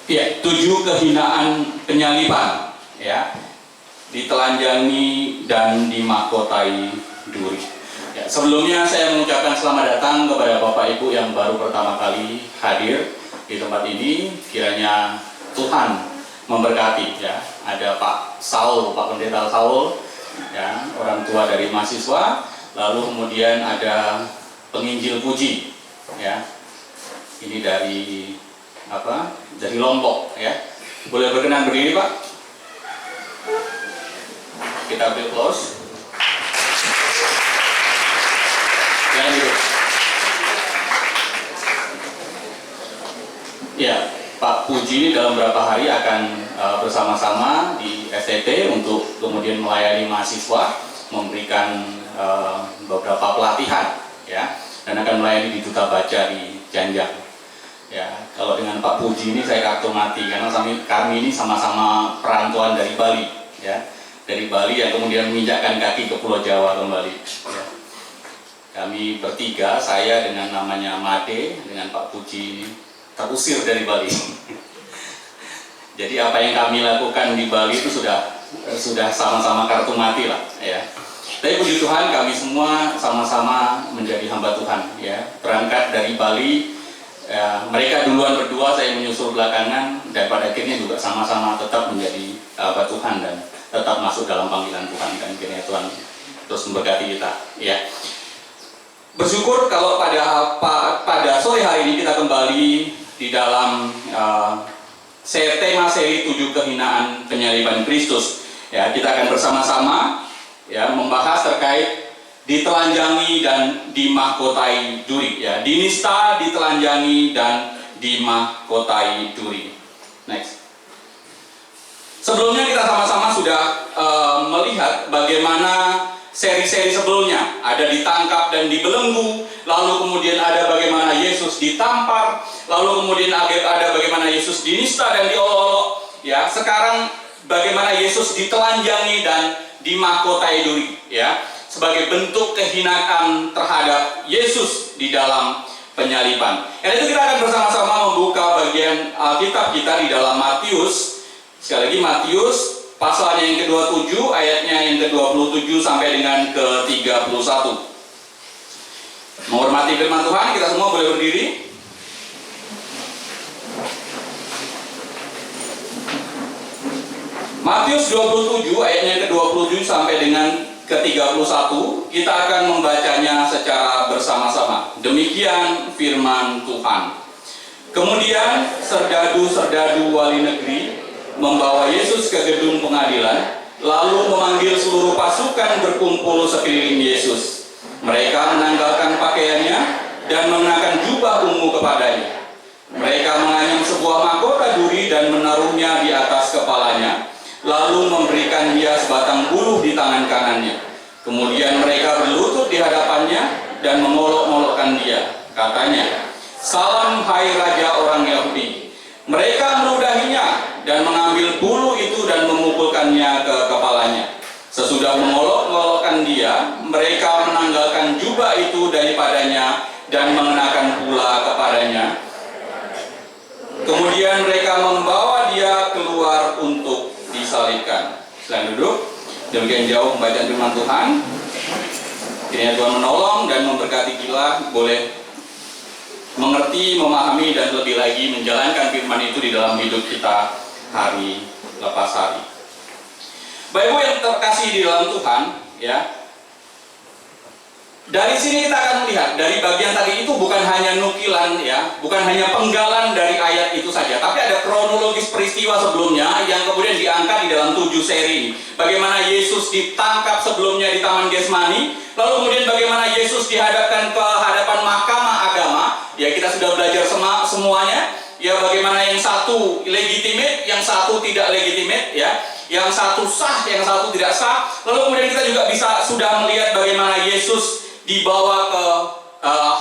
Ya, 7 kehinaan penyaliban, ya, ditelanjangi dan dimahkotai duri. Ya, sebelumnya saya mengucapkan selamat datang kepada Bapak Ibu yang baru pertama kali hadir di tempat ini. Kiranya Tuhan memberkati. Ya, ada Pak Saul, Pak Pendeta Saul, ya, orang tua dari mahasiswa. Lalu kemudian ada penginjil puji, ya, ini dari dari Lombok, ya. Boleh berkenan berdiri, Pak? Kita ambil close. Jangan duduk. Ya, Pak Puji ini dalam beberapa hari akan bersama-sama di STT untuk kemudian melayani mahasiswa, memberikan beberapa pelatihan, ya, dan akan melayani di Duta Baca di Janjang. Ya, kalau dengan Pak Puji ini saya kartu mati karena kami ini sama-sama perantauan dari Bali, ya, dari Bali yang kemudian menginjakkan kaki ke Pulau Jawa kembali. Ya. Kami bertiga, saya dengan namanya Made, dengan Pak Puji ini terusir dari Bali. Jadi apa yang kami lakukan di Bali itu sudah sama-sama kartu mati lah, ya. Tapi puji Tuhan kami semua sama-sama menjadi hamba Tuhan, ya. Berangkat dari Bali. Ya, mereka duluan berdua, saya menyusul belakangan, dan pada akhirnya juga sama-sama tetap menjadi hamba Tuhan dan tetap masuk dalam panggilan Tuhan, dan kiranya Tuhan terus memberkati kita. Ya, bersyukur kalau pada sore hari ini kita kembali di dalam tema seri 7 kehinaan penyaliban Kristus. Ya, kita akan bersama-sama, ya, membahas terkait ditelanjangi dan dimahkotai duri, ya, dinista, ditelanjangi dan dimahkotai duri. Next. Sebelumnya kita sama-sama sudah melihat bagaimana seri-seri sebelumnya, ada ditangkap dan dibelenggu, lalu kemudian ada bagaimana Yesus ditampar, lalu kemudian ada bagaimana Yesus dinista dan diolok-olok, ya. Sekarang bagaimana Yesus ditelanjangi dan dimahkotai duri, ya, sebagai bentuk kehinaan terhadap Yesus di dalam penyaliban. Dan itu kita akan bersama-sama membuka bagian Alkitab kita di dalam Matius. Sekali lagi Matius pasalnya yang ke-27, ayatnya yang ke-27 sampai dengan ke-31. Menghormati firman Tuhan, kita semua boleh berdiri. Matius 27 ayatnya yang ke-27 sampai dengan ke-31, kita akan membacanya secara bersama-sama. Demikian firman Tuhan. Kemudian serdadu-serdadu wali negeri membawa Yesus ke gedung pengadilan, lalu memanggil seluruh pasukan berkumpul sekeliling Yesus. Mereka menanggalkan pakaiannya dan mengenakan jubah ungu kepadanya. Mereka menganyam sebuah mahkota duri dan menaruhnya di atas kepalanya, lalu memberikan dia sebatang buluh di tangan kanannya. Kemudian mereka berlutut di hadapannya dan mengolok-olokkan dia. Katanya, "Salam hai Raja orang Yahudi." Mereka meludahinya dan mengambil buluh itu dan memukulkannya ke kepalanya. Sesudah mengolok-olokkan dia, mereka menanggalkan jubah itu daripadanya dan mengenakan pula kepadanya. Kemudian mereka membawa dia keluar untuk disalibkan. Silakan duduk. Demikian jauh pembacaan firman Tuhan. Kiranya Tuhan menolong dan memberkati kita, boleh mengerti, memahami, dan lebih lagi menjalankan firman itu di dalam hidup kita hari lepas hari. Bapak Ibu yang terkasih di dalam Tuhan, ya. Dari sini kita akan melihat, dari bagian tadi itu bukan hanya nukilan, ya, bukan hanya penggalan dari ayat itu saja, tapi ada kronologis peristiwa sebelumnya yang kemudian diangkat di dalam 7 seri ini. Bagaimana Yesus ditangkap sebelumnya di Taman Getsemani, lalu kemudian bagaimana Yesus dihadapkan ke hadapan mahkamah agama, ya, kita sudah belajar semuanya, ya, bagaimana yang satu legitimate, yang satu tidak legitimate, ya, yang satu sah, yang satu tidak sah. Lalu kemudian kita juga sudah melihat bagaimana Yesus dibawa ke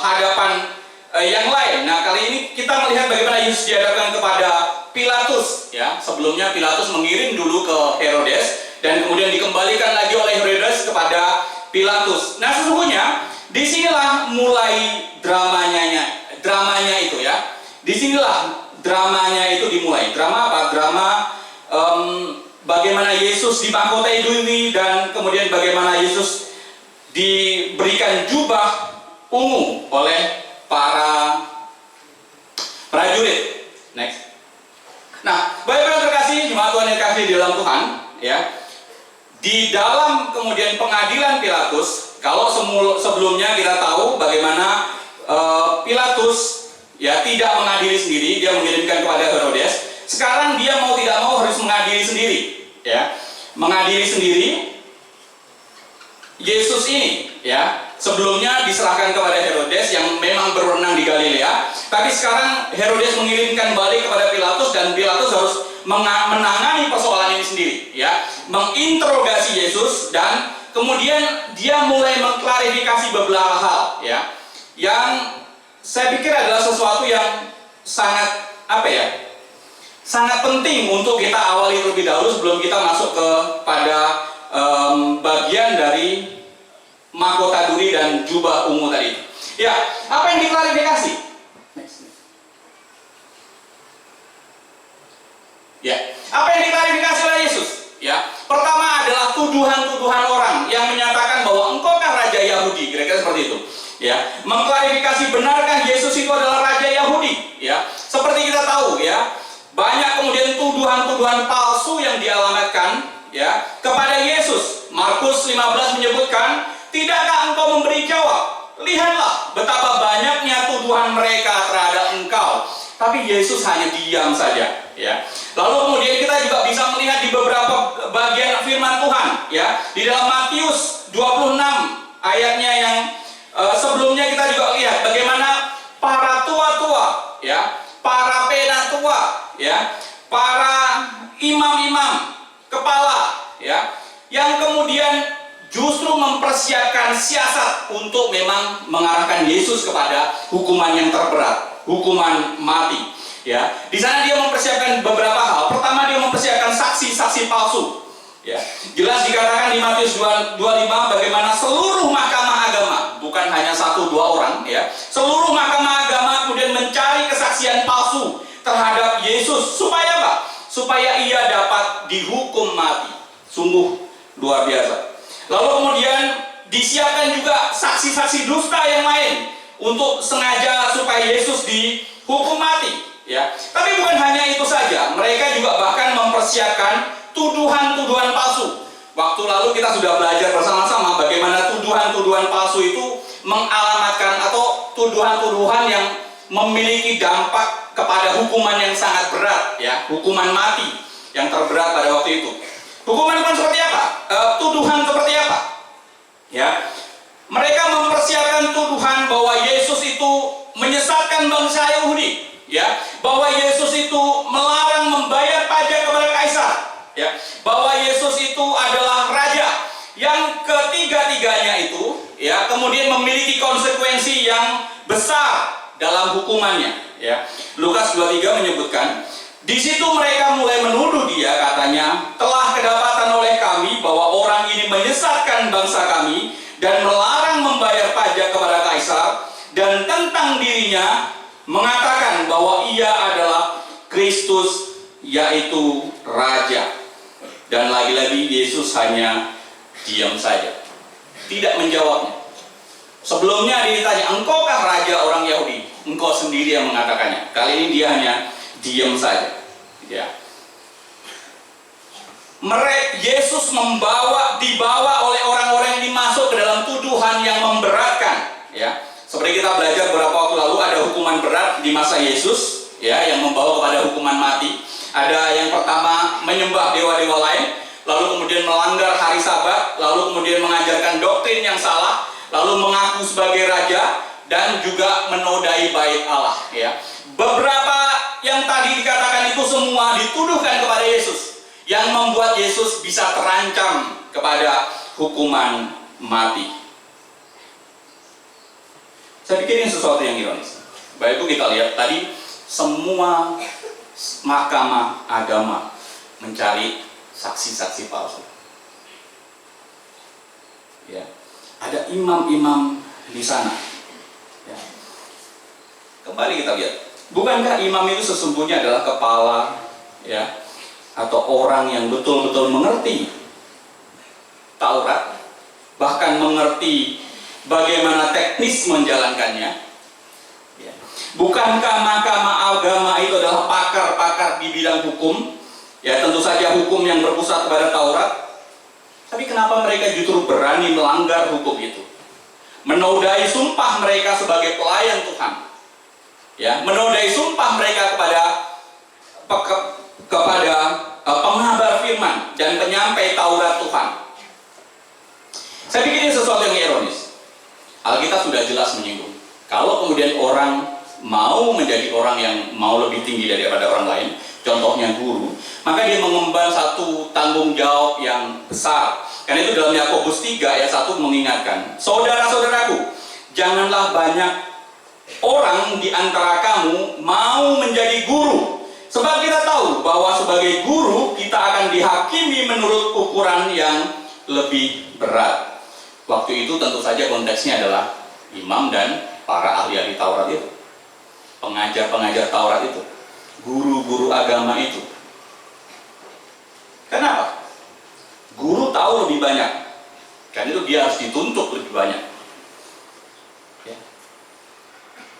hadapan yang lain. Nah, kali ini kita melihat bagaimana Yesus dihadapkan kepada Pilatus, ya. Sebelumnya Pilatus mengirim dulu ke Herodes dan kemudian dikembalikan lagi oleh Herodes kepada Pilatus. Nah, sesungguhnya disinilah mulai dramanya itu, ya. Disinilah dramanya itu dimulai. Drama apa? Drama bagaimana Yesus dimahkotai duri dan kemudian bagaimana Yesus diberikan jubah ungu oleh para prajurit. Next. Nah, Bapak yang terkasih, jemaat Tuhan yang kasih di dalam Tuhan, ya. Di dalam kemudian pengadilan Pilatus, kalau sebelumnya kita tahu bagaimana Pilatus ya tidak mengadili sendiri, dia mengirimkan kepada Herodes. Sekarang dia mau tidak mau harus mengadili sendiri, ya. Mengadili sendiri Yesus ini, ya. Sebelumnya diserahkan kepada Herodes yang memang berwenang di Galilea, tapi sekarang Herodes mengirimkan balik kepada Pilatus dan Pilatus harus menangani persoalan ini sendiri, ya. Menginterogasi Yesus dan kemudian dia mulai mengklarifikasi beberapa hal, ya. Yang saya pikir adalah sesuatu yang sangat sangat penting untuk kita awali terlebih dahulu sebelum kita masuk kepada bagian dari mahkota duri dan jubah ungu tadi. Ya, apa yang diklarifikasi? Ya, apa yang diklarifikasi oleh Yesus? Ya, pertama adalah tuduhan-tuduhan orang yang menyatakan bahwa engkaukah raja Yahudi, kira-kira seperti itu. Ya, mengklarifikasi benarkah Yesus itu adalah raja Yahudi? Ya, seperti kita tahu, ya, banyak kemudian tuduhan-tuduhan palsu yang dialamatkan, ya, kepada Yesus. Markus 15 menyebutkan, tidakkah engkau memberi jawab? Lihatlah betapa banyaknya tuduhan mereka terhadap engkau. Tapi Yesus hanya diam saja, ya. Lalu kemudian kita juga bisa melihat di beberapa bagian firman Tuhan, ya. Di dalam Matius 26 ayatnya yang sebelumnya kita juga lihat bagaimana para tua-tua, ya, para penatua, ya, para imam-imam kepala, ya, yang kemudian justru mempersiapkan siasat untuk memang mengarahkan Yesus kepada hukuman yang terberat, hukuman mati. Ya, di sana dia mempersiapkan beberapa hal. Pertama, dia mempersiapkan saksi-saksi palsu. Ya, jelas dikatakan di Matius 25 bagaimana seluruh mahkamah agama, bukan hanya 1-2 orang, ya, seluruh mahkamah agama kemudian mencari kesaksian palsu terhadap Yesus supaya apa? Supaya ia dapat dihukum mati. Sungguh luar biasa. Lalu kemudian disiapkan juga saksi-saksi dusta yang lain untuk sengaja supaya Yesus dihukum mati, ya. Tapi bukan hanya itu saja, mereka juga bahkan mempersiapkan tuduhan-tuduhan palsu. Waktu lalu kita sudah belajar bersama-sama bagaimana tuduhan-tuduhan palsu itu mengalamatkan atau tuduhan-tuduhan yang memiliki dampak kepada hukuman yang sangat berat, ya, hukuman mati yang terberat pada waktu itu. Hukuman seperti apa? Tuduhan seperti apa? Ya, mereka mempersiapkan tuduhan bahwa Yesus itu menyesatkan bangsa Yahudi, ya, bahwa Yesus itu melarang membayar pajak kepada kaisar, ya, bahwa Yesus itu adalah raja yang ketiga-tiganya itu, ya, kemudian memiliki konsekuensi yang besar dalam hukumannya, ya. Lukas 23 menyebutkan, di situ mereka mulai menuduh dia, katanya, telah kedapatan oleh kami bahwa orang ini menyesatkan bangsa kami dan melarang membayar pajak kepada kaisar, dan tentang dirinya mengatakan bahwa ia adalah Kristus, yaitu raja. Dan lagi-lagi Yesus hanya diam saja, tidak menjawabnya. Sebelumnya dia ditanya, engkaukah raja orang Yahudi? Engkau sendiri yang mengatakannya. Kali ini dia hanya diam saja, ya. Yesus dibawa oleh orang-orang yang masuk ke dalam tuduhan yang memberatkan, ya. Seperti kita belajar beberapa waktu lalu, ada hukuman berat di masa Yesus, ya, yang membawa kepada hukuman mati. Ada yang pertama menyembah dewa-dewa lain, lalu kemudian melanggar hari Sabat, lalu kemudian mengajarkan doktrin yang salah, lalu mengaku sebagai raja dan juga menodai bait Allah, ya. Beberapa yang tadi dikatakan itu semua dituduhkan kepada Yesus, yang membuat Yesus bisa terancam kepada hukuman mati. Saya pikir ini sesuatu yang ironis. Baik, itu kita lihat tadi semua mahkamah agama mencari saksi-saksi palsu. Ya, ada imam-imam di sana. Ya. Kembali kita lihat, bukankah imam itu sesungguhnya adalah kepala atau orang yang betul-betul mengerti Taurat, bahkan mengerti bagaimana teknis menjalankannya, ya. Bukankah mahkamah agama itu adalah pakar-pakar di bidang hukum? Ya, tentu saja hukum yang berpusat kepada Taurat. Tapi kenapa mereka justru berani melanggar hukum itu? Menodai sumpah mereka sebagai pelayan Tuhan, ya, menodai sumpah mereka kepada pengabar firman dan penyampai Taurat Tuhan. Saya pikir ini sesuatu yang ironis. Alkitab sudah jelas menyinggung, kalau kemudian orang mau menjadi orang yang mau lebih tinggi daripada orang lain, contohnya guru, maka dia mengemban satu tanggung jawab yang besar. Karena itu dalam Yakobus 3 ayat 1 mengingatkan, saudara-saudaraku, janganlah banyak orang di antara kamu mau menjadi guru. Sebab kita tahu bahwa sebagai guru kita akan dihakimi menurut ukuran yang lebih berat. Waktu itu tentu saja konteksnya adalah imam dan para ahli-ahli Taurat itu, pengajar-pengajar Taurat itu, guru-guru agama itu. Kenapa? Guru tahu lebih banyak, karena itu dia harus dituntut lebih banyak. Ya.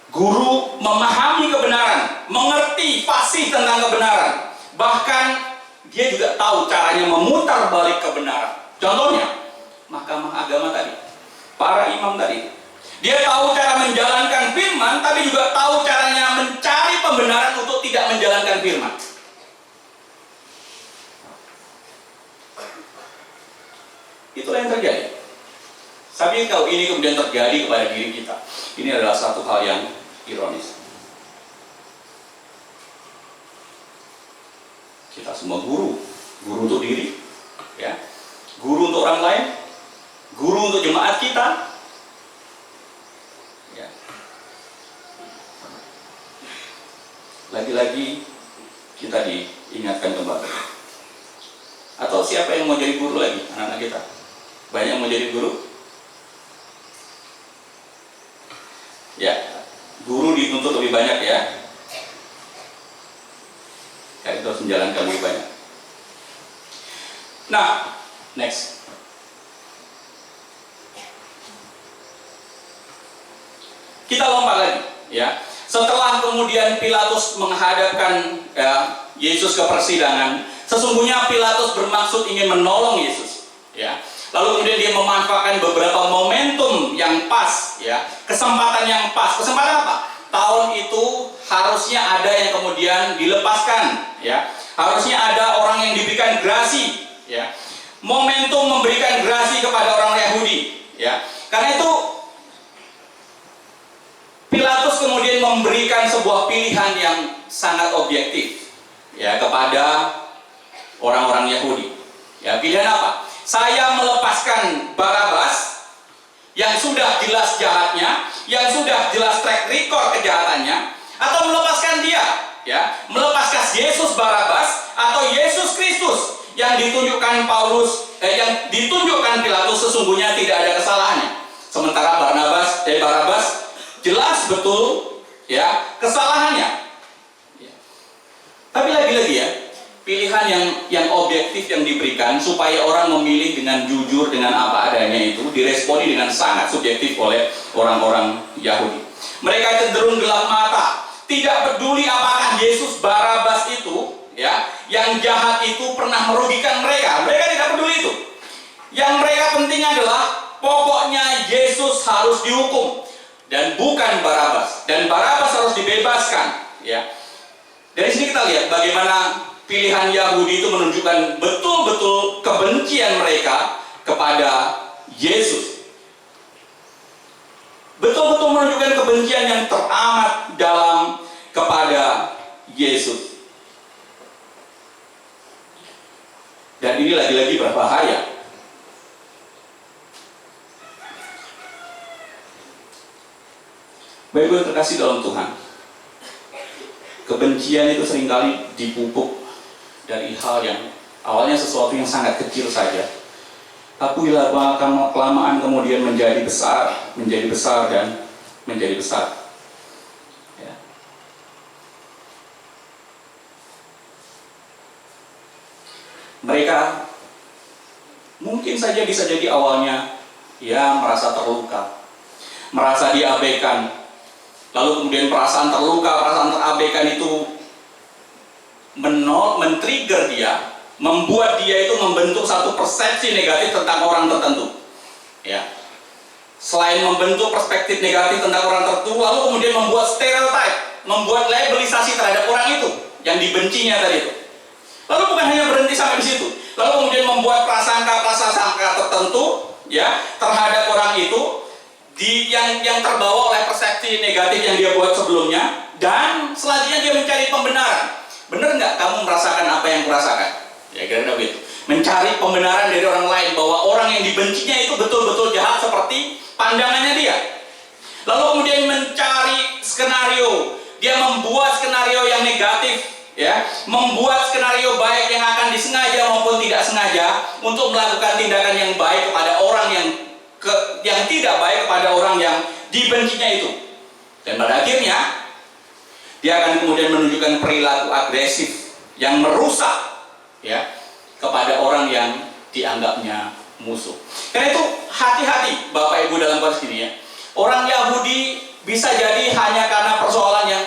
Guru memahami kebenaran, mengerti fasih tentang kebenaran, bahkan dia juga tahu caranya memutar balik kebenaran. Contohnya, mahkamah agama tadi, para imam tadi, dia tahu cara menjalankan firman, tapi juga tahu caranya mencari pembenaran untuk tidak menjalankan firman. Itulah yang terjadi. Tapi kalau ini kemudian terjadi kepada diri kita, ini adalah satu hal yang ironis. Kita semua guru untuk diri, ya, guru untuk orang lain, guru untuk jemaat kita, ya. Lagi-lagi kita diingatkan kembali. Atau siapa yang mau jadi guru lagi, anak-anak kita? Banyak yang mau jadi guru? Ya, guru dituntut lebih banyak, ya. Karena itu harus menjalankan lebih banyak. Nah, next. Kita lompat lagi, ya. Setelah kemudian Pilatus menghadapkan Yesus ke persidangan, sesungguhnya Pilatus bermaksud ingin menolong Yesus, ya. Lalu kemudian dia memanfaatkan beberapa momentum yang pas, ya, kesempatan yang pas. Kesempatan apa? Tahun itu harusnya ada yang kemudian dilepaskan, ya. Harusnya ada orang yang diberikan grasi, ya. Momentum memberikan grasi kepada orang Yahudi, ya. Karena itu Pilatus kemudian memberikan sebuah pilihan yang sangat objektif, ya, kepada orang-orang Yahudi. Ya, pilihan apa? Saya melepaskan Barabas yang sudah jelas jahatnya, yang sudah jelas track record kejahatannya, atau melepaskan dia, ya, melepaskan Yesus Barabas atau Yesus Kristus yang ditunjukkan yang ditunjukkan Pilatus sesungguhnya tidak ada kesalahannya. Sementara Barabas jelas betul, ya, kesalahannya. Ya. Tapi lagi-lagi, ya, pilihan yang objektif yang diberikan supaya orang memilih dengan jujur, dengan apa adanya itu diresponi dengan sangat subjektif oleh orang-orang Yahudi. Mereka cenderung gelap mata, tidak peduli apakah Yesus Barabas itu, ya, yang jahat itu pernah merugikan mereka. Mereka tidak peduli itu. Yang mereka penting adalah pokoknya Yesus harus dihukum dan bukan Barabas, dan Barabas harus dibebaskan, ya. Dari sini kita lihat bagaimana pilihan Yahudi itu menunjukkan betul-betul kebencian mereka kepada Yesus. Betul-betul menunjukkan kebencian yang teramat dalam kepada Yesus. Dan ini lagi-lagi berbahaya. Baik-baik terkasih dalam Tuhan, kebencian itu seringkali dipupuk dari hal yang awalnya sesuatu yang sangat kecil saja, tapi kelamaan kemudian menjadi besar dan menjadi besar. Ya. Mereka mungkin saja bisa jadi awalnya ya merasa terluka, merasa diabaikan, lalu kemudian perasaan terluka, perasaan terabaikan itu men-trigger dia, membuat dia itu membentuk satu persepsi negatif tentang orang tertentu. Ya. Selain membentuk perspektif negatif tentang orang tertentu, lalu kemudian membuat stereotype, membuat labelisasi terhadap orang itu yang dibencinya tadi itu. Lalu bukan hanya berhenti sampai di situ, lalu kemudian membuat prasangka tertentu ya terhadap orang itu yang terbawa oleh persepsi negatif yang dia buat sebelumnya, dan selanjutnya dia mencari pembenaran. Benar nggak kamu merasakan apa yang kurasakan? Ya kira-kira begitu. Mencari pembenaran dari orang lain bahwa orang yang dibencinya itu betul-betul jahat seperti pandangannya dia. Lalu kemudian mencari skenario, dia membuat skenario yang negatif, ya, membuat skenario baik yang akan disengaja maupun tidak sengaja untuk melakukan tindakan yang baik kepada orang yang tidak baik kepada orang yang dibencinya itu. Dan pada akhirnya dia akan kemudian menunjukkan perilaku agresif yang merusak ya kepada orang yang dianggapnya musuh. Karena itu hati-hati Bapak Ibu dalam konteks ini ya. Orang Yahudi bisa jadi hanya karena persoalan yang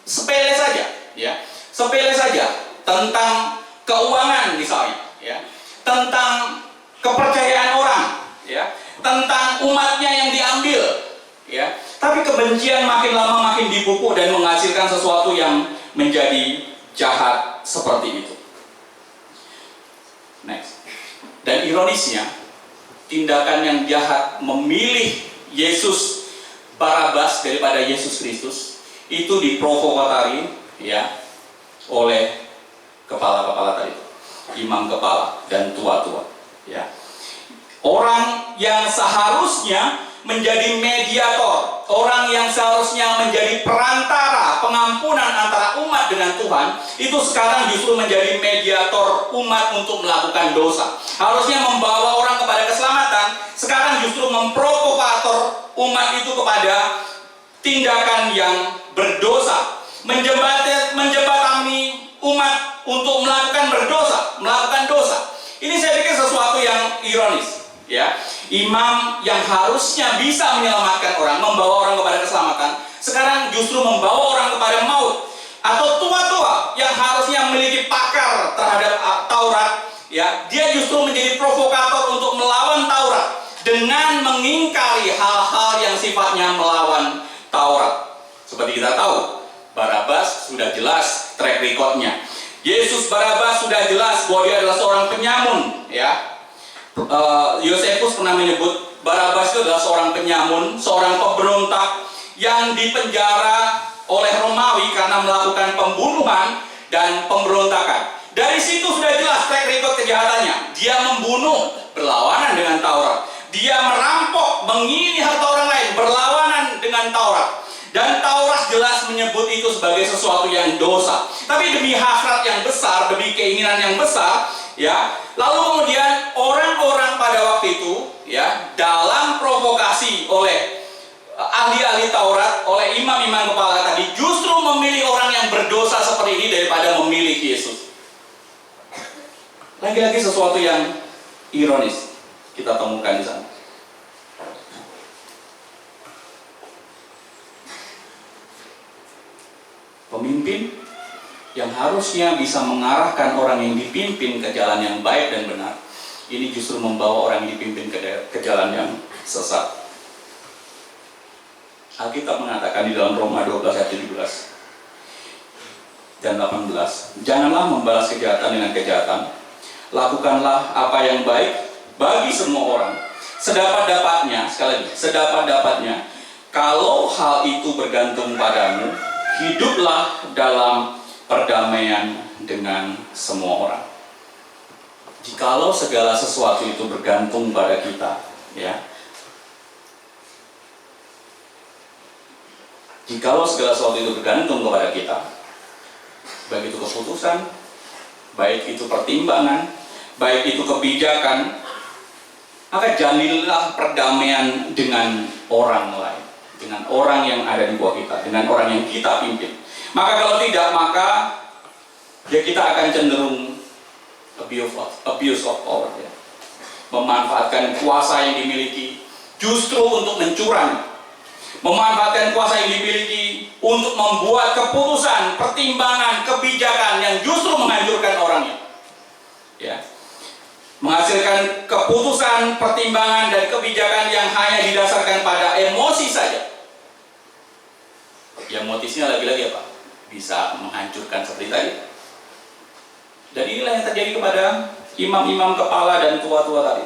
sepele saja ya. Sepele saja tentang keuangan misalnya ya. Tentang kepercayaan orang ya. Tentang umatnya yang diambil ya. Tapi kebencian makin lama makin dipupuk dan menghasilkan sesuatu yang menjadi jahat seperti itu. Next. Dan ironisnya, tindakan yang jahat memilih Yesus Barabas daripada Yesus Kristus itu diprovokasi ya oleh kepala-kepala tadi, imam kepala dan tua-tua ya. Orang yang seharusnya menjadi mediator, orang yang seharusnya menjadi perantara pengampunan antara umat dengan Tuhan, itu sekarang justru menjadi mediator umat untuk melakukan dosa. Harusnya membawa orang kepada keselamatan, sekarang justru memprovokator umat itu kepada tindakan yang berdosa, menjembatani umat untuk melakukan dosa. Ini saya pikir sesuatu yang ironis. Ya, imam yang harusnya bisa menyelamatkan orang, membawa orang kepada keselamatan, sekarang justru membawa orang kepada maut. Atau tua-tua yang harusnya memiliki pakar terhadap Taurat, ya, dia justru menjadi provokator untuk melawan Taurat dengan mengingkari hal-hal yang sifatnya melawan Taurat. Seperti kita tahu, Barabas sudah jelas track recordnya. Yesus Barabas sudah jelas bahwa dia adalah seorang penyamun, ya. Yosefus pernah menyebut Barabas itu adalah seorang penyamun, seorang pemberontak yang dipenjara oleh Romawi karena melakukan pembunuhan dan pemberontakan. Dari situ sudah jelas track record kejahatannya. Dia membunuh, berlawanan dengan Taurat. Dia merampok, mengingini harta orang lain, berlawanan dengan Taurat. Dan Taurat jelas menyebut itu sebagai sesuatu yang dosa. Tapi demi hasrat yang besar, demi keinginan yang besar, ya, lalu kemudian orang-orang pada waktu itu, ya, dalam provokasi oleh ahli-ahli Taurat, oleh imam-imam kepala tadi, justru memilih orang yang berdosa seperti ini daripada memilih Yesus. Lagi-lagi sesuatu yang ironis kita temukan di sana. Pemimpin yang harusnya bisa mengarahkan orang yang dipimpin ke jalan yang baik dan benar, ini justru membawa orang yang dipimpin ke jalan yang sesat. Alkitab mengatakan di dalam Roma 12 ayat 17 dan 18, janganlah membalas kejahatan dengan kejahatan, lakukanlah apa yang baik bagi semua orang sedapat-dapatnya, sekali lagi, sedapat-dapatnya. Kalau hal itu bergantung padamu, hiduplah dalam perdamaian dengan semua orang. Jikalau segala sesuatu itu bergantung pada kita, ya. Jikalau segala sesuatu itu bergantung kepada kita, baik itu keputusan, baik itu pertimbangan, baik itu kebijakan, maka jalilah perdamaian dengan orang lain, dengan orang yang ada di bawah kita, dengan orang yang kita pimpin. Maka kalau tidak, maka ya kita akan cenderung abuse of power, ya. Memanfaatkan kuasa yang dimiliki justru untuk mencurang, memanfaatkan kuasa yang dimiliki untuk membuat keputusan, pertimbangan, kebijakan yang justru menghancurkan orangnya, ya. Menghasilkan keputusan, pertimbangan, dan kebijakan yang hanya didasarkan pada emosi saja. Yang motifnya lagi-lagi apa? Bisa menghancurkan seperti tadi. Dan inilah yang terjadi kepada imam-imam kepala dan tua-tua tadi.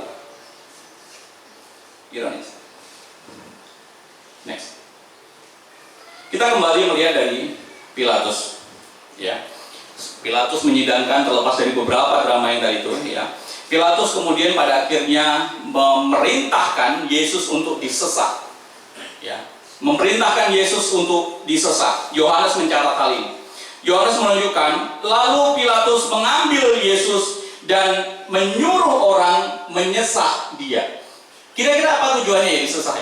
Ironis. Next. Kita kembali melihat dari Pilatus, ya. Pilatus menyidangkan, terlepas dari beberapa drama yang tadi itu, ya. Pilatus kemudian pada akhirnya memerintahkan Yesus untuk disesat, ya. Memerintahkan Yesus untuk disesat. Yohanes mencatat hal ini. Yohanes menunjukkan, lalu Pilatus mengambil Yesus dan menyuruh orang menyesat dia. Kira-kira apa tujuannya ya disesat?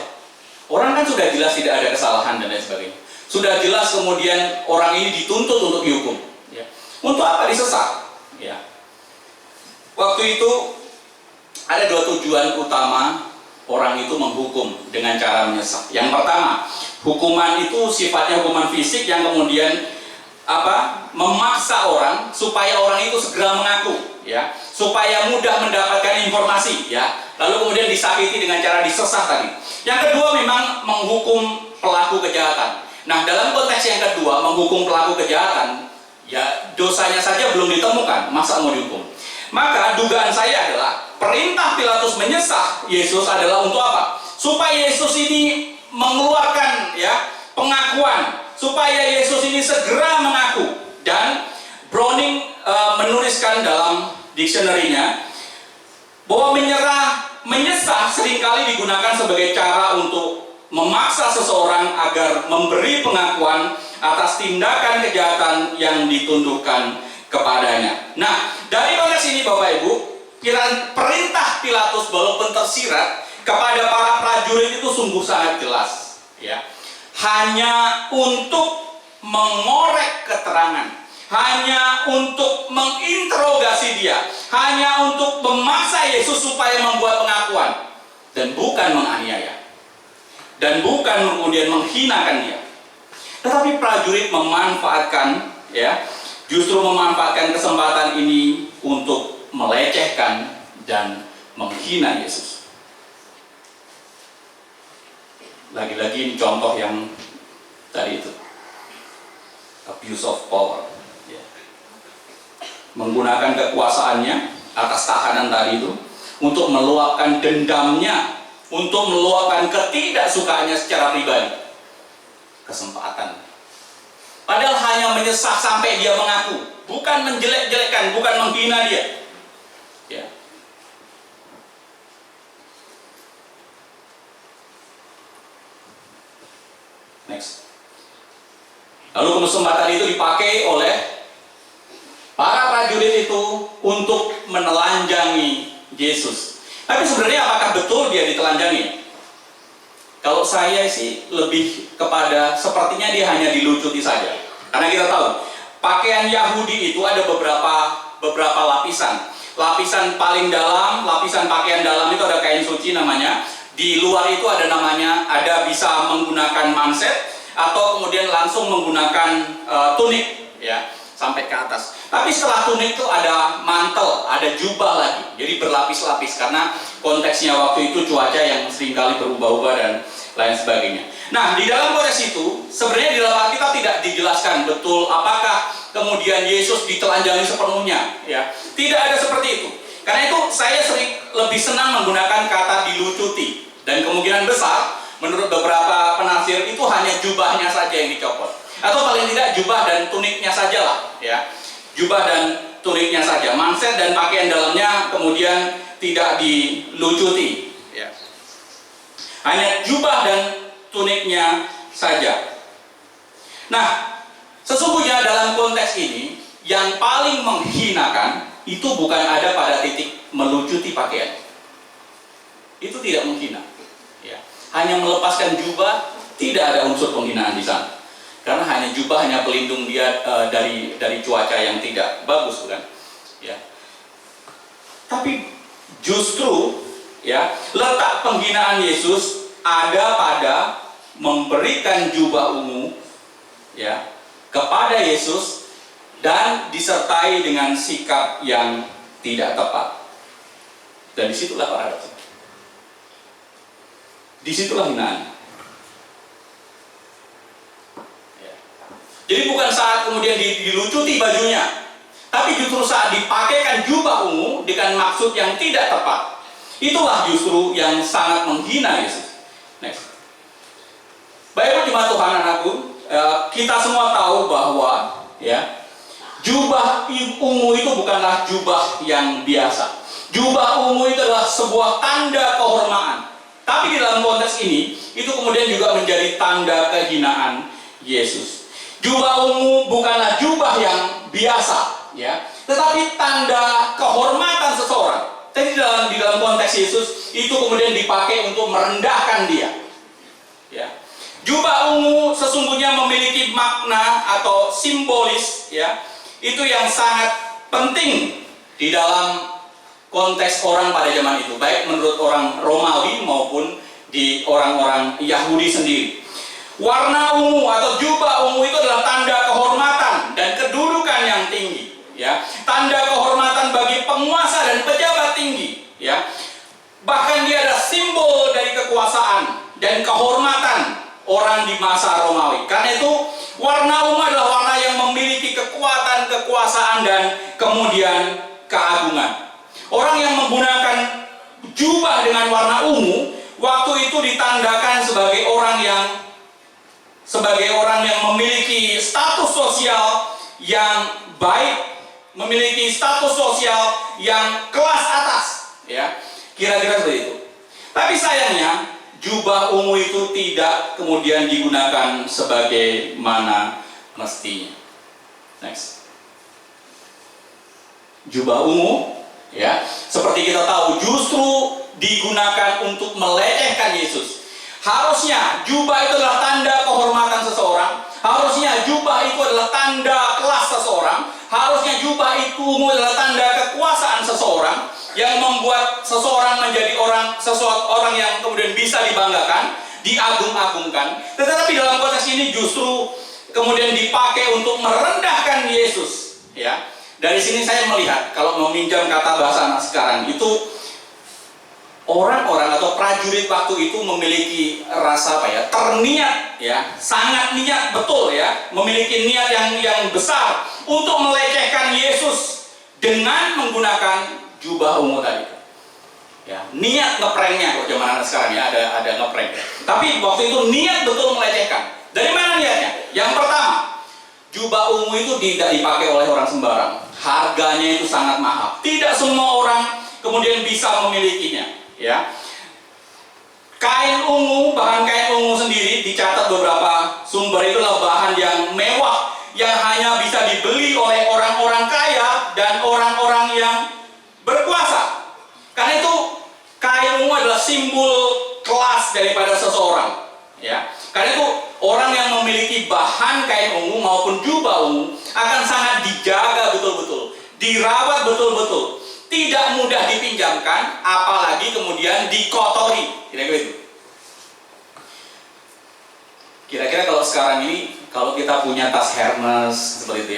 Orang kan sudah jelas tidak ada kesalahan dan lain sebagainya. Sudah jelas kemudian orang ini dituntut untuk dihukum, ya. Untuk apa disesat? Ya. Waktu itu ada dua tujuan utama orang itu menghukum dengan cara menyesat. Yang pertama, hukuman itu sifatnya hukuman fisik yang kemudian memaksa orang supaya orang itu segera mengaku, ya, supaya mudah mendapatkan informasi, ya. Lalu kemudian disakiti dengan cara disesat tadi. Yang kedua memang menghukum pelaku kejahatan. Nah, dalam konteks yang kedua menghukum pelaku kejahatan, ya dosanya saja belum ditemukan, masa mau dihukum? Maka dugaan saya adalah perintah Pilatus menyesat Yesus adalah untuk apa? Supaya Yesus ini mengeluarkan, ya, pengakuan, supaya Yesus ini segera mengaku. Dan Browning menuliskan dalam dictionary-nya bahwa menyesat seringkali digunakan sebagai cara untuk memaksa seseorang agar memberi pengakuan atas tindakan kejahatan yang dituduhkan kepadanya. Nah, dari konteks ini Bapak Ibu, perintah Pilatus walaupun tersirat kepada para prajurit itu sungguh sangat jelas, ya. Hanya untuk mengorek keterangan, hanya untuk menginterogasi dia, hanya untuk memaksa Yesus supaya membuat pengakuan, dan bukan menganiaya, dan bukan kemudian menghinakan dia. Tetapi prajurit memanfaatkan, ya, justru memanfaatkan kesempatan ini untuk melecehkan dan menghina Yesus. Lagi-lagi ini contoh yang tadi itu, abuse of power, ya. Menggunakan kekuasaannya atas tahanan tadi itu untuk meluapkan dendamnya, untuk meluapkan ketidaksukaannya secara pribadi. Kesempatan. Padahal hanya menyesat sampai dia mengaku, bukan menjelek-jelekkan, bukan menghina dia, ya. Next. Lalu kesempatan itu dipakai oleh para prajurit itu untuk menelanjangi Yesus. Tapi sebenarnya apakah betul dia ditelanjangi? Kalau saya sih lebih kepada sepertinya dia hanya dilucuti saja. Karena kita tahu pakaian Yahudi itu ada beberapa lapisan. Lapisan paling dalam, lapisan pakaian dalam itu ada kain suci namanya. Di luar itu ada namanya, ada bisa menggunakan manset atau kemudian langsung menggunakan tunik, ya, sampai ke atas. Tapi setelah tunik itu ada mantel, ada jubah lagi. Jadi berlapis-lapis karena konteksnya waktu itu cuaca yang seringkali berubah-ubah dan lain sebagainya. Nah, di dalam konteks itu sebenarnya di dalam Alkitab tidak dijelaskan betul apakah kemudian Yesus ditelanjangi sepenuhnya, ya. Tidak ada seperti itu. Karena itu saya lebih senang menggunakan kata dilucuti, dan kemungkinan besar menurut beberapa penafsir itu hanya jubahnya saja yang dicopot, atau paling tidak jubah dan tuniknya saja lah, ya. Jubah dan tuniknya saja, manset dan pakaian dalamnya kemudian tidak dilucuti, ya. Hanya jubah dan tuniknya saja. Nah, sesungguhnya dalam konteks ini yang paling menghinakan itu bukan ada pada titik melucuti pakaian. Itu tidak menghina, ya. Hanya melepaskan jubah, tidak ada unsur penghinaan di sana. Karena hanya jubah hanya pelindung dia dari cuaca yang tidak bagus, bukan? Ya. Tapi justru ya, letak penghinaan Yesus ada pada memberikan jubah ungu ya kepada Yesus dan disertai dengan sikap yang tidak tepat. Dan disitulah paradoks. Disitulah hinaan. Ya. Jadi bukan saat kemudian dilucuti bajunya, tapi justru saat dipakaikan jubah ungu dengan maksud yang tidak tepat. Itulah justru yang sangat menghina Yesus. Next. Baik jemaat Tuhan anakku, kita semua tahu bahwa ya jubah ungu itu bukanlah jubah yang biasa. Jubah ungu itu adalah sebuah tanda kehormatan. Tapi di dalam konteks ini, itu kemudian juga menjadi tanda kehinaan Yesus. Jubah ungu bukanlah jubah yang biasa, ya, tetapi tanda kehormatan seseorang. Jadi di dalam konteks Yesus, itu kemudian dipakai untuk merendahkan dia. Ya. Jubah ungu sesungguhnya memiliki makna atau simbolis, ya, itu yang sangat penting di dalam konteks orang pada zaman itu, baik menurut orang Romawi maupun di orang-orang Yahudi sendiri. Warna ungu atau jubah ungu itu adalah tanda kehormatan dan kedudukan yang tinggi, ya. Tanda kehormatan bagi penguasa dan pejabat tinggi, ya. Bahkan dia adalah simbol dari kekuasaan dan kehormatan orang di masa Romawi. Karena itu warna ungu adalah warna yang memiliki kekuatan, kekuasaan dan kemudian keagungan. Orang yang menggunakan jubah dengan warna ungu waktu itu ditandakan sebagai orang yang memiliki status sosial yang baik, memiliki status sosial yang kelas atas, ya. Kira-kira seperti itu. Tapi sayangnya jubah ungu itu tidak kemudian digunakan sebagaimana mestinya. Next. Jubah ungu, ya, seperti kita tahu justru digunakan untuk melecehkan Yesus. Harusnya jubah itu adalah tanda kehormatan seseorang. Harusnya jubah itu adalah tanda kelas seseorang. Harusnya jubah itu adalah tanda kekuasaan seseorang yang membuat seseorang menjadi orang yang kemudian bisa dibanggakan, diagung-agungkan. Tetapi dalam konteks ini justru kemudian dipakai untuk merendahkan Yesus, ya. Dari sini saya melihat, kalau meminjam kata bahasa anak sekarang, itu orang-orang atau prajurit waktu itu memiliki rasa terniat, ya, sangat niat betul, ya, memiliki niat yang besar untuk melecehkan Yesus dengan menggunakan jubah ungu tadi. Ya, niat ngepranknya, kalau zaman anak sekarang ya ada ngeprank. Tapi waktu itu niat betul melecehkan. Dari mana niatnya? Yang pertama, jubah ungu itu tidak dipakai oleh orang sembarang. Harganya itu sangat mahal. Tidak semua orang kemudian bisa memilikinya, ya. Kain ungu, bahan kain ungu sendiri dicatat beberapa sumber itu adalah bahan yang mewah yang hanya bisa dibeli oleh orang-orang kaya dan orang-orang yang berkuasa. Karena itu kain ungu adalah simbol kelas daripada seseorang, ya. Karena itu orang yang memiliki bahan kain ungu maupun jubah ungu akan sangat dijaga betul-betul, dirawat betul-betul, tidak mudah dipinjamkan, apalagi kemudian dikotori. Kira-kira itu. Kira-kira kalau sekarang ini, kalau kita punya tas Hermes seperti itu,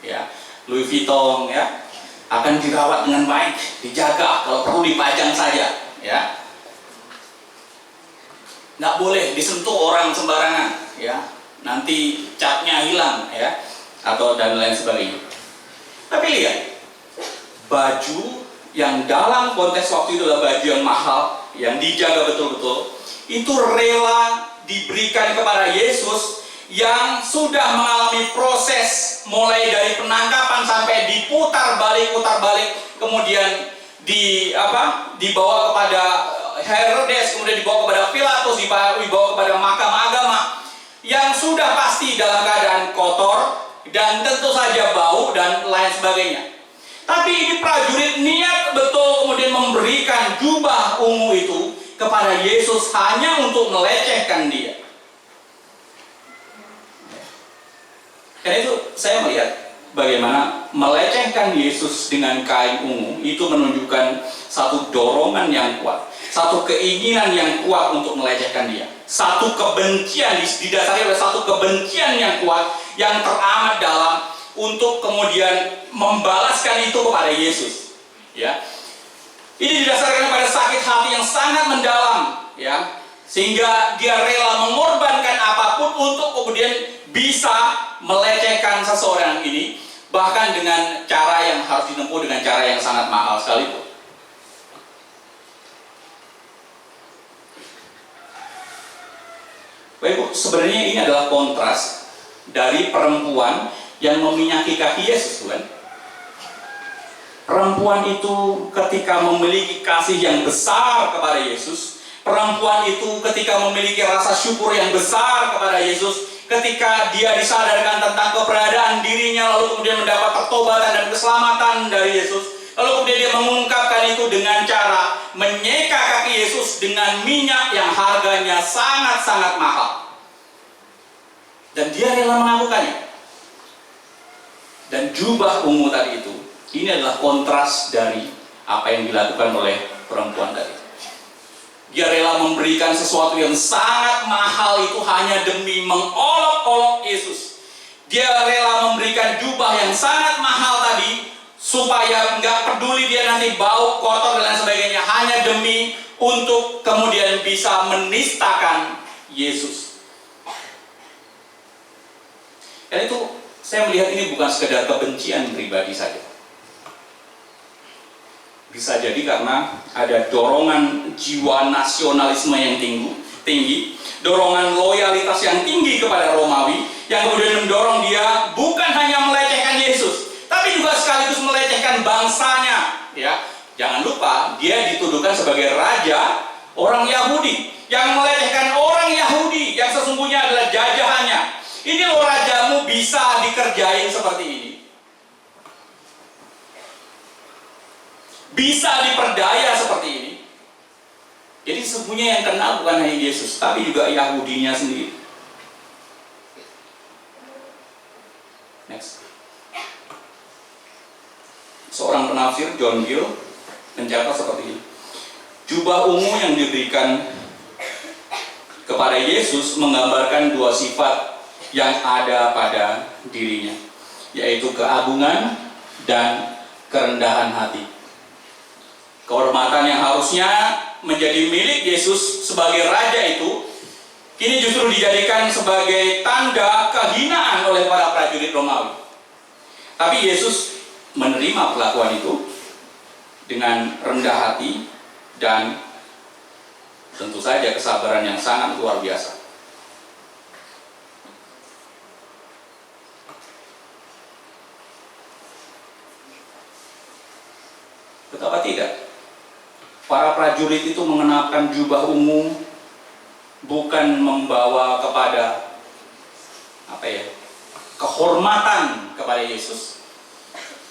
ya, Louis Vuitton, ya, akan dirawat dengan baik, dijaga, kalau perlu dipajang saja, ya. Nggak boleh disentuh orang sembarangan, ya. Nanti catnya hilang, ya, atau dan lain sebagainya. Tapi lihat, baju yang dalam konteks waktu itu adalah baju yang mahal, yang dijaga betul-betul, itu rela diberikan kepada Yesus yang sudah mengalami proses mulai dari penangkapan sampai diputar balik, kemudian dibawa kepada Herodes, kemudian dibawa kepada Pilatus, dibawa kepada mahkamah agama yang sudah pasti dalam keadaan kotor dan tentu saja bau dan lain sebagainya. Tapi ini prajurit niat betul kemudian memberikan jubah ungu itu kepada Yesus hanya untuk melecehkan dia. Karena itu saya melihat bagaimana melecehkan Yesus dengan kain ungu itu menunjukkan satu dorongan yang kuat, satu keinginan yang kuat untuk melecehkan dia, satu kebencian, didasari oleh satu kebencian yang kuat yang teramat dalam untuk kemudian membalaskan itu kepada Yesus. Ya, ini didasarkan pada sakit hati yang sangat mendalam, ya, sehingga dia rela mengorbankan apapun untuk kemudian bisa melecehkan seseorang ini, bahkan dengan cara yang harus ditempuh dengan cara yang sangat mahal sekalipun. Baik Bu, sebenarnya ini adalah kontras dari perempuan yang meminyaki kaki Yesus, bukan? Perempuan itu ketika memiliki kasih yang besar kepada Yesus, perempuan itu ketika memiliki rasa syukur yang besar kepada Yesus, ketika dia disadarkan tentang keberadaan dirinya, lalu kemudian mendapat pertobatan dan keselamatan dari Yesus, lalu kemudian dia mengungkapkan itu dengan cara menyeka kaki Yesus dengan minyak yang harganya sangat-sangat mahal. Dan dia rela melakukannya. Dan jubah ungu tadi itu, ini adalah kontras dari apa yang dilakukan oleh perempuan tadi. Dia rela memberikan sesuatu yang sangat mahal itu hanya demi mengolok-olok Yesus. Dia rela memberikan jubah yang sangat mahal tadi supaya nggak peduli dia nanti bau, kotor dan lain sebagainya, hanya demi untuk kemudian bisa menistakan Yesus. Dan itu saya melihat ini bukan sekedar kebencian pribadi saja. Bisa jadi karena ada dorongan jiwa nasionalisme yang tinggi, dorongan loyalitas yang tinggi kepada Romawi, yang kemudian mendorong dia bukan hanya melecehkan Yesus, tapi juga sekaligus melecehkan bangsanya. Ya, jangan lupa dia dituduhkan sebagai raja orang Yahudi, yang melecehkan orang Yahudi yang sesungguhnya adalah jajahannya. Ini loh rajamu bisa dikerjain seperti ini. Bisa diperdaya seperti ini. Jadi sesungguhnya yang kenal bukan hanya Yesus, tapi juga Yahudinya sendiri. Next. Seorang penafsir, John Gill, mencatat seperti ini. Jubah ungu yang diberikan kepada Yesus menggambarkan dua sifat yang ada pada dirinya, yaitu keagungan dan kerendahan hati. Kehormatan yang harusnya menjadi milik Yesus sebagai raja itu kini justru dijadikan sebagai tanda kehinaan oleh para prajurit Romawi. Tapi Yesus menerima perlakuan itu dengan rendah hati dan tentu saja kesabaran yang sangat luar biasa. Betapa tidak? Para prajurit itu mengenakan jubah ungu bukan membawa kepada kehormatan kepada Yesus.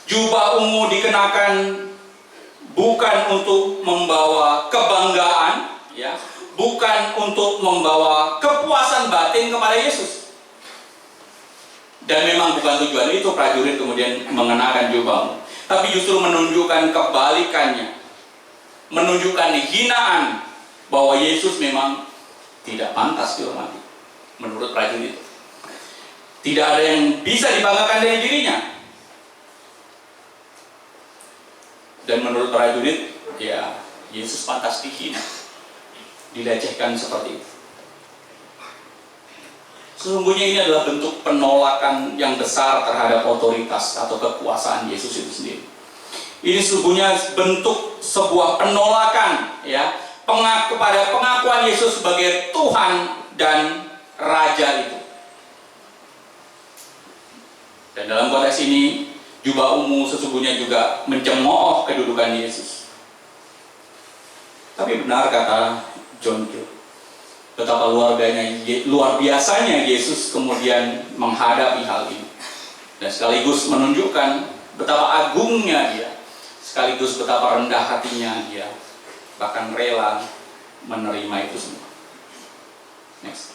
Jubah ungu dikenakan bukan untuk membawa kebanggaan, ya, bukan untuk membawa kepuasan batin kepada Yesus. Dan memang bukan tujuan itu prajurit kemudian mengenakan jubah ungu, tapi justru menunjukkan kebalikannya. Menunjukkan hinaan bahwa Yesus memang tidak pantas dihormati menurut prajurit. Tidak ada yang bisa dibanggakan dari dirinya. Dan menurut prajurit, ya, Yesus pantas dihina, dilecehkan seperti itu. Sesungguhnya ini adalah bentuk penolakan yang besar terhadap otoritas atau kekuasaan Yesus itu sendiri. Ini sesungguhnya bentuk sebuah penolakan, ya, kepada pengakuan Yesus sebagai Tuhan dan Raja itu. Dan dalam konteks ini, jubah ungu sesungguhnya juga mencemooh kedudukan Yesus. Tapi benar kata John Gill, betapa luar biasanya Yesus kemudian menghadapi hal ini, dan sekaligus menunjukkan betapa agungnya dia, sekaligus betapa rendah hatinya dia, bahkan rela menerima itu semua. Next.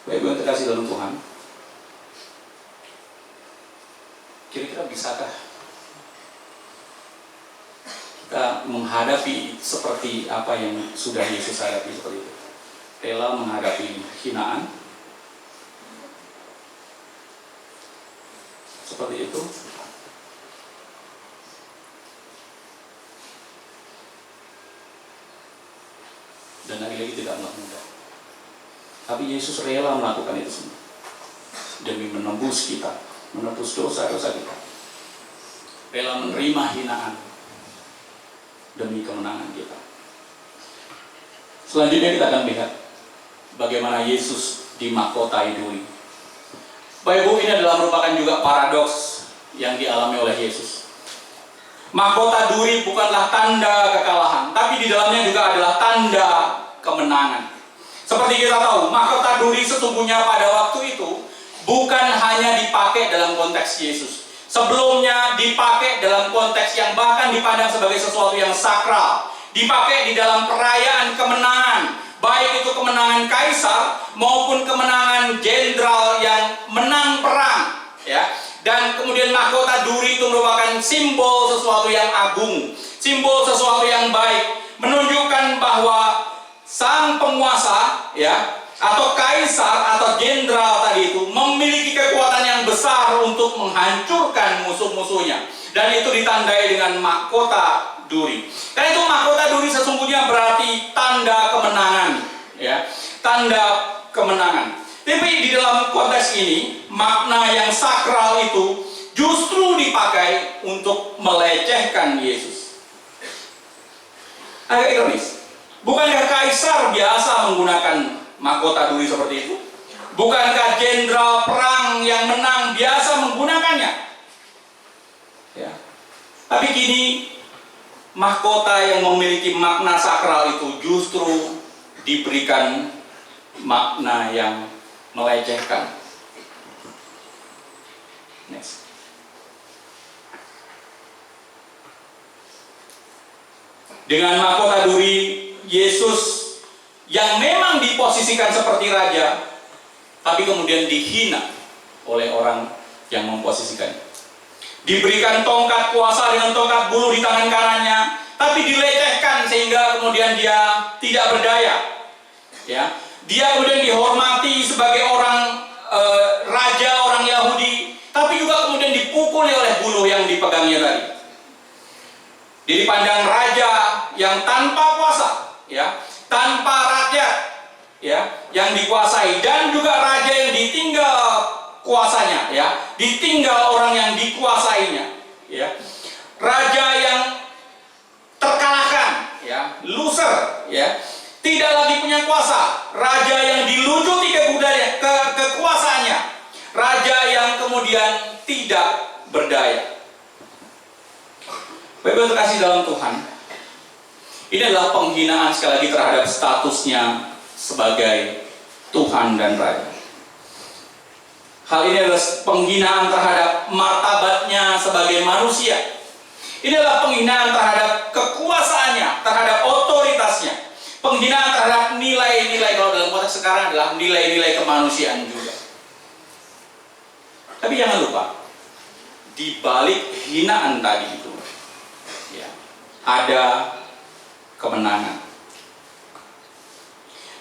Baik, yang terkasih dalam Tuhan, kira-kira bisakah kita menghadapi seperti apa yang sudah Yesus hadapi seperti itu? Rela menghadapi hinaan seperti itu. Dan lagi-lagi tidak mudah. Tapi Yesus rela melakukan itu semua demi menembus kita, menembus dosa-dosa kita. Rela menerima hinaan demi kemenangan kita. Selanjutnya kita akan lihat bagaimana Yesus dimahkotai duri. Bapak Ibu, ini adalah merupakan juga paradoks yang dialami oleh Yesus. Mahkota duri bukanlah tanda kekalahan, tapi di dalamnya juga adalah tanda kemenangan. Seperti kita tahu, mahkota duri sesungguhnya pada waktu itu bukan hanya dipakai dalam konteks Yesus. Sebelumnya dipakai dalam konteks yang bahkan dipandang sebagai sesuatu yang sakral. Dipakai di dalam perayaan kemenangan, baik itu kemenangan kaisar maupun kemenangan jenderal yang menang perang, ya. Dan kemudian mahkota duri itu merupakan simbol sesuatu yang agung, simbol sesuatu yang baik, menunjukkan bahwa sang penguasa, ya, atau kaisar atau jenderal tadi itu memiliki kekuatan yang besar untuk menghancurkan musuh-musuhnya. Dan itu ditandai dengan mahkota duri. Karena itu mahkota duri sesungguhnya berarti tanda kemenangan, ya, tanda kemenangan. Tapi di dalam konteks ini, makna yang sakral itu justru dipakai untuk melecehkan Yesus. Agak ironis. Bukankah kaisar biasa menggunakan mahkota duri seperti itu? Bukankah jenderal perang yang menang biasa menggunakannya? Ya. Tapi kini mahkota yang memiliki makna sakral itu justru diberikan makna yang melecehkan. Next. Dengan mahkota duri, Yesus yang memang diposisikan seperti raja, tapi kemudian dihina oleh orang yang memposisikannya. Diberikan tongkat kuasa dengan tongkat bulu di tangan kanannya, tapi dilecehkan sehingga kemudian dia tidak berdaya. Ya, dia kemudian dihormati sebagai orang raja, orang Yahudi, tapi juga kemudian dipukuli oleh bulu yang dipegangnya tadi. Dia dipandang raja yang tanpa kuasa, ya, tanpa rakyat, ya, yang dikuasai, dan juga raja yang ditinggal kuasanya, ya, ditinggal orang yang dikuasainya, ya, raja yang terkalahkan, ya, loser, ya, tidak lagi punya kuasa, raja yang dilucuti kekuasaannya, raja yang kemudian tidak berdaya. Bapak terkasih dalam Tuhan, ini adalah penghinaan sekali lagi terhadap statusnya sebagai Tuhan dan Raja. Hal ini adalah penghinaan terhadap martabatnya sebagai manusia. Ini adalah penghinaan terhadap kekuasaannya, terhadap otoritasnya. Penghinaan terhadap nilai-nilai, kalau dalam konteks sekarang adalah nilai-nilai kemanusiaan juga. Tapi jangan lupa, di balik hinaan tadi itu, ya, ada kemenangan.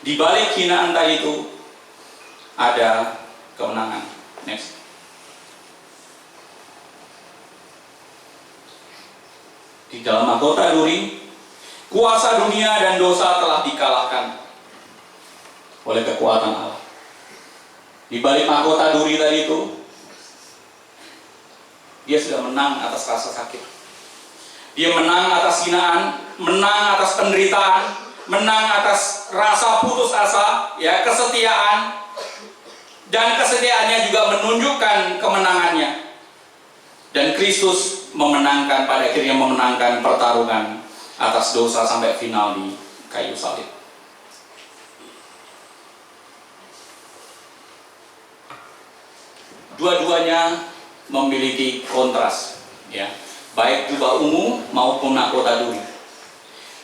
Di balik hinaan tadi itu ada kemenangan. Next. Di dalam mahkota duri, kuasa dunia dan dosa telah dikalahkan oleh kekuatan Allah. Di balik mahkota duri tadi itu, dia sudah menang atas rasa sakit. Dia menang atas hinaan, menang atas penderitaan, menang atas rasa putus asa, ya, kesetiaan, dan kesetiaannya juga menunjukkan kemenangannya. Dan Kristus memenangkan, pada akhirnya memenangkan pertarungan atas dosa sampai final di kayu salib. Dua-duanya memiliki kontras, ya, baik jubah ungu maupun mahkota duri.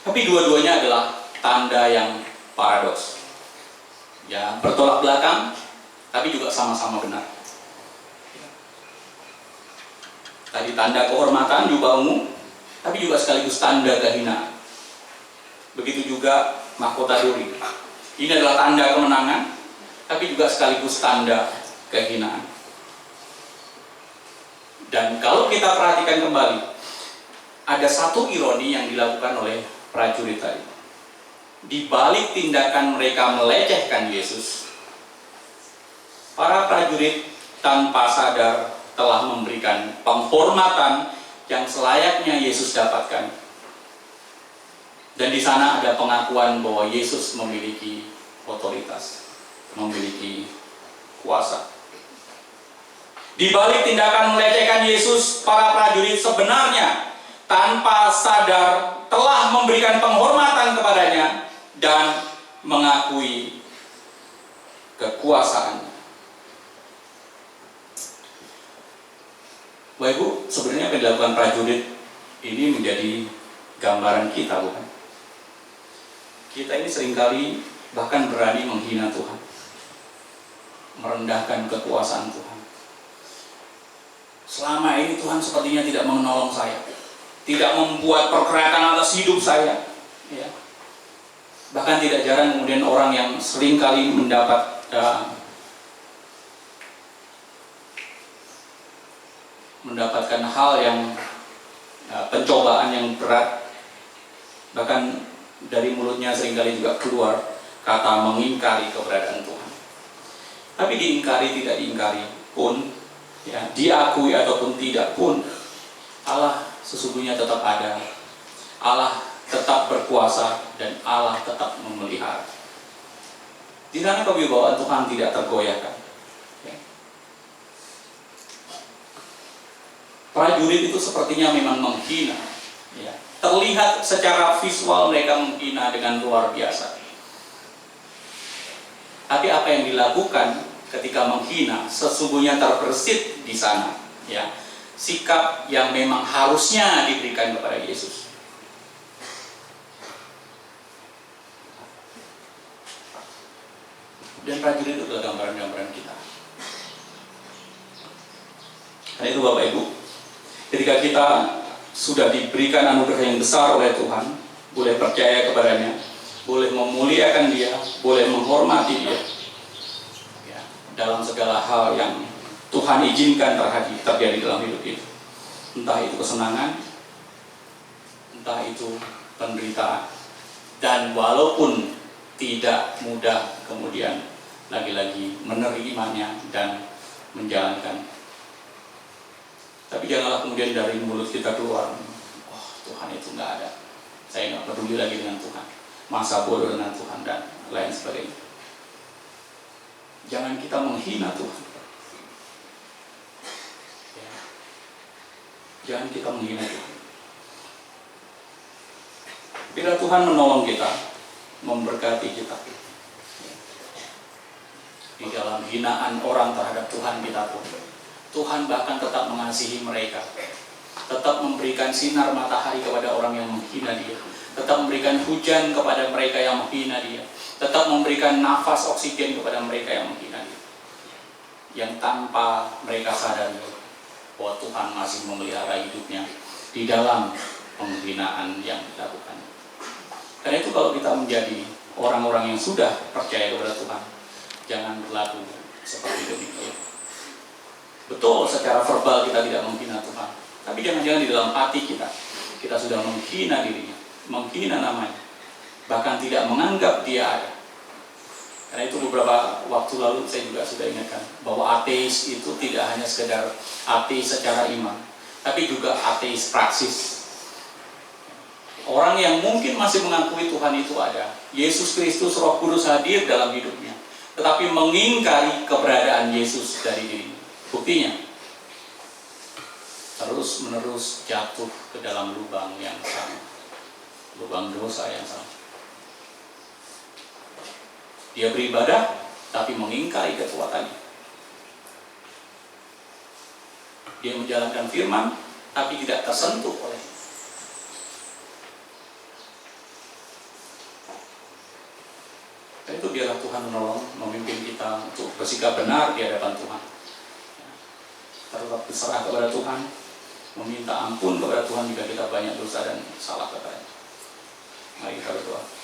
Tapi dua-duanya adalah tanda yang paradoks, ya, bertolak belakang tapi juga sama-sama benar. Tadi tanda kehormatan, jubah ungu, tapi juga sekaligus tanda kehinaan. Begitu juga mahkota duri. Ini adalah tanda kemenangan, tapi juga sekaligus tanda kehinaan. Dan kalau kita perhatikan kembali, ada satu ironi yang dilakukan oleh prajurit tadi. Di balik tindakan mereka melecehkan Yesus, para prajurit tanpa sadar telah memberikan penghormatan yang selayaknya Yesus dapatkan. Dan di sana ada pengakuan bahwa Yesus memiliki otoritas, memiliki kuasa. Di balik tindakan melecehkan Yesus, para prajurit sebenarnya tanpa sadar telah memberikan penghormatan kepadanya dan mengakui kekuasaannya. Bapak Ibu, sebenarnya apa yang dilakukan prajurit ini menjadi gambaran kita, bukan? Kita ini seringkali bahkan berani menghina Tuhan, merendahkan kekuasaan Tuhan. Selama ini Tuhan sepertinya tidak menolong saya, tidak membuat pergerakan atas hidup saya, ya. Bahkan tidak jarang kemudian orang yang seringkali mendapatkan hal yang pencobaan yang berat, bahkan dari mulutnya seringkali juga keluar kata mengingkari keberadaan Tuhan. Tapi diingkari tidak diingkari pun, ya, diakui ataupun tidak pun, Allah sesungguhnya tetap ada, Allah tetap berkuasa, dan Allah tetap memelihara. Di sana kewibawaan Tuhan tidak tergoyahkan. Ya. Prajurit itu sepertinya memang menghina. Ya. Terlihat secara visual mereka menghina dengan luar biasa. Tapi apa yang dilakukan ketika menghina sesungguhnya terbersit di sana. Ya. Sikap yang memang harusnya diberikan kepada Yesus. Dan prajurit itu adalah gambaran-gambaran kita. Karena itu Bapak Ibu, ketika kita sudah diberikan anugerah yang besar oleh Tuhan, boleh percaya kepadanya, boleh memuliakan Dia, boleh menghormati Dia, ya, dalam segala hal yang Tuhan izinkan terjadi dalam hidup itu. Entah itu kesenangan, entah itu penderitaan. Dan walaupun tidak mudah kemudian lagi-lagi menerimanya dan menjalankan. Tapi janganlah kemudian dari mulut kita keluar, oh Tuhan itu nggak ada, saya nggak peduli lagi dengan Tuhan, masa bodoh dengan Tuhan, dan lain sebagainya. Jangan kita menghina Tuhan. Ya. Jangan kita menghina Tuhan. Bila Tuhan menolong kita, memberkati kita, di dalam hinaan orang terhadap Tuhan kita pun, Tuhan bahkan tetap mengasihi mereka, tetap memberikan sinar matahari kepada orang yang menghina Dia, tetap memberikan hujan kepada mereka yang menghina Dia, tetap memberikan nafas oksigen kepada mereka yang menghina Dia, yang tanpa mereka sadari bahwa Tuhan masih memelihara hidupnya di dalam penghinaan yang dilakukan. Karena itu kalau kita menjadi orang-orang yang sudah percaya kepada Tuhan, jangan berlaku seperti demikian. Betul, secara verbal kita tidak menghina Tuhan, tapi jangan-jangan di dalam hati kita sudah menghina dirinya, menghina namanya, bahkan tidak menganggap Dia ada. Karena itu beberapa waktu lalu saya juga sudah ingatkan bahwa ateis itu tidak hanya sekedar ateis secara iman, tapi juga ateis praksis. Orang yang mungkin masih mengakui Tuhan itu ada, Yesus Kristus, Roh Kudus hadir dalam hidupnya, tetapi mengingkari keberadaan Yesus dari dirinya. Buktinya, terus-menerus jatuh ke dalam lubang yang sama, lubang dosa yang sama. Dia beribadah, tapi mengingkari kekuatannya. Dia menjalankan firman, tapi tidak tersentuh oleh. Dan itu biarlah Tuhan menolong, memimpin kita untuk bersikap benar di hadapan Tuhan. Tetap berserah kepada Tuhan, meminta ampun kepada Tuhan jika kita banyak dosa dan salah kepadanya. Mari kita berdoa.